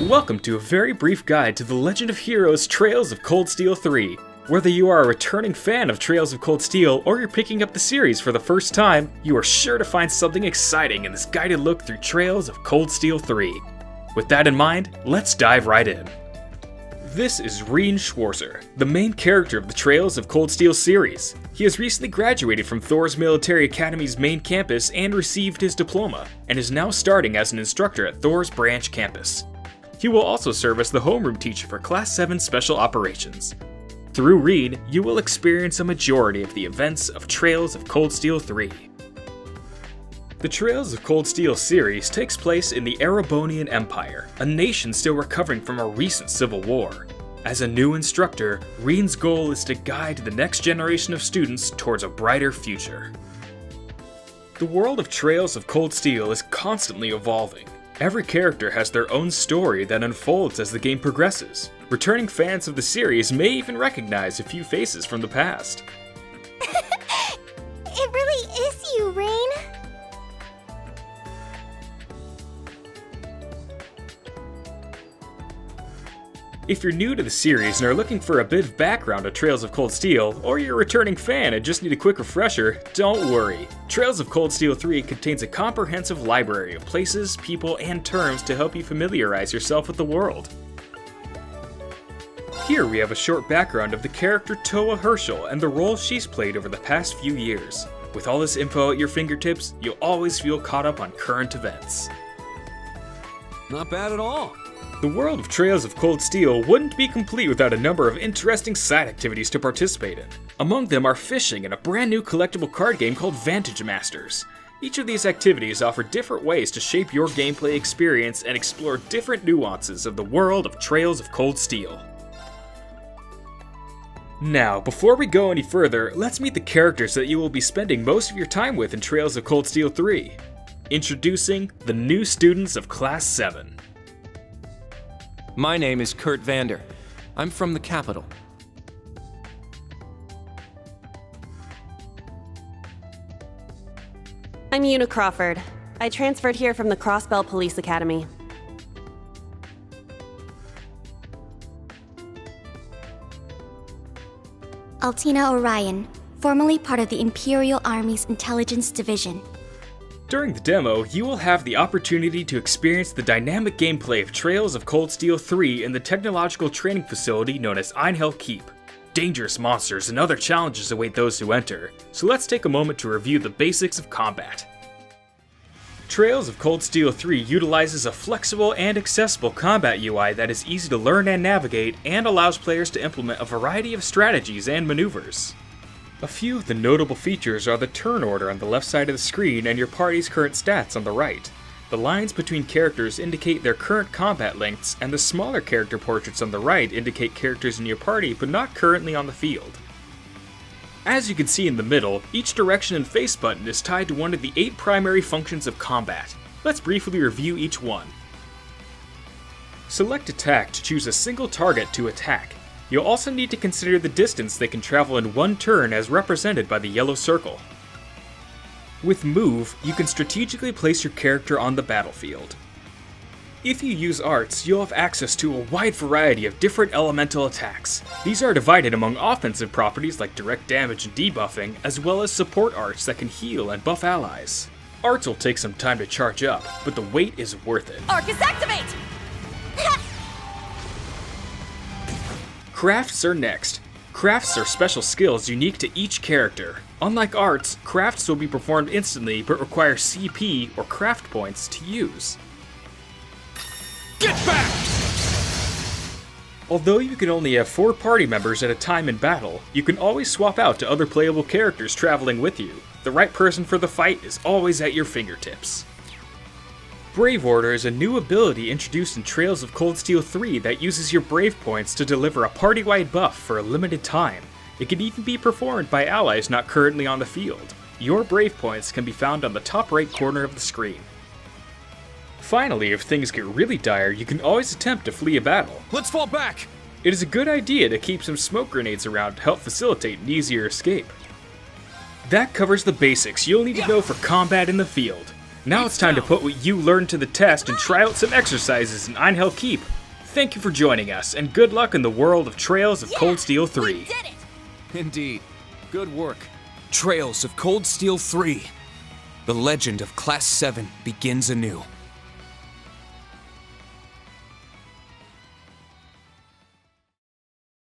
Welcome to a very brief guide to The Legend of Heroes Trails of Cold Steel 3. Whether you are a returning fan of Trails of Cold Steel or you're picking up the series for the first time, you are sure to find something exciting in this guided look through Trails of Cold Steel 3. With that in mind, let's dive right in. This is Rean Schwarzer, the main character of the Trails of Cold Steel series. He has recently graduated from Thor's Military Academy's main campus and received his diploma, and is now starting as an instructor at Thor's branch campus. He will also serve as the homeroom teacher for Class 7 Special Operations. Through Rean, you will experience a majority of the events of Trails of Cold Steel 3. The Trails of Cold Steel series takes place in the Erebonian Empire, a nation still recovering from a recent civil war. As a new instructor, Rean's goal is to guide the next generation of students towards a brighter future. The world of Trails of Cold Steel is constantly evolving. Every character has their own story that unfolds as the game progresses. Returning fans of the series may even recognize a few faces from the past. It really is you, Rean. If you're new to the series and are looking for a bit of background on Trails of Cold Steel, or you're a returning fan and just need a quick refresher, don't worry. Trails of Cold Steel 3 contains a comprehensive library of places, people, and terms to help you familiarize yourself with the world. Here we have a short background of the character TLOH Herschel and the role she's played over the past few years. With all this info at your fingertips, you'll always feel caught up on current events. Not bad at all. The world of Trails of Cold Steel wouldn't be complete without a number of interesting side activities to participate in. Among them are fishing and a brand new collectible card game called Vantage Masters. Each of these activities offer different ways to shape your gameplay experience and explore different nuances of the world of Trails of Cold Steel. Now, before we go any further, let's meet the characters that you will be spending most of your time with in Trails of Cold Steel 3. Introducing the new students of Class 7. My name is Kurt Vander. I'm from the capital. I'm Una Crawford. I transferred here from the Crossbell Police Academy. Altina Orion, formerly part of the Imperial Army's Intelligence Division. During the demo, you will have the opportunity to experience the dynamic gameplay of Trails of Cold Steel 3 in the technological training facility known as Einhell Keep. Dangerous monsters and other challenges await those who enter, so let's take a moment to review the basics of combat. Trails of Cold Steel 3 utilizes a flexible and accessible combat UI that is easy to learn and navigate, and allows players to implement a variety of strategies and maneuvers. A few of the notable features are the turn order on the left side of the screen and your party's current stats on the right. The lines between characters indicate their current combat lengths, and the smaller character portraits on the right indicate characters in your party but not currently on the field. As you can see in the middle, each direction and face button is tied to one of the 8 primary functions of combat. Let's briefly review each one. Select Attack to choose a single target to attack. You'll also need to consider the distance they can travel in one turn as represented by the yellow circle. With Move, you can strategically place your character on the battlefield. If you use arts, you'll have access to a wide variety of different elemental attacks. These are divided among offensive properties like direct damage and debuffing, as well as support arts that can heal and buff allies. Arts will take some time to charge up, but the wait is worth it. Arcus activate! Crafts are next. Crafts are special skills unique to each character. Unlike arts, crafts will be performed instantly but require CP or craft points to use. Get back! Although you can only have 4 party members at a time in battle, you can always swap out to other playable characters traveling with you. The right person for the fight is always at your fingertips. Brave Order is a new ability introduced in Trails of Cold Steel 3 that uses your Brave points to deliver a party-wide buff for a limited time. It can even be performed by allies not currently on the field. Your Brave points can be found on the top right corner of the screen. Finally, if things get really dire, you can always attempt to flee a battle. Let's fall back! It is a good idea to keep some smoke grenades around to help facilitate an easier escape. That covers the basics you'll need to know for combat in the field. Now it's time to put what you learned to the test and try out some exercises in Einhell Keep. Thank you for joining us, and good luck in the world of Trails of Cold Steel 3. We did it! Indeed. Good work. Trails of Cold Steel 3. The legend of Class 7 begins anew.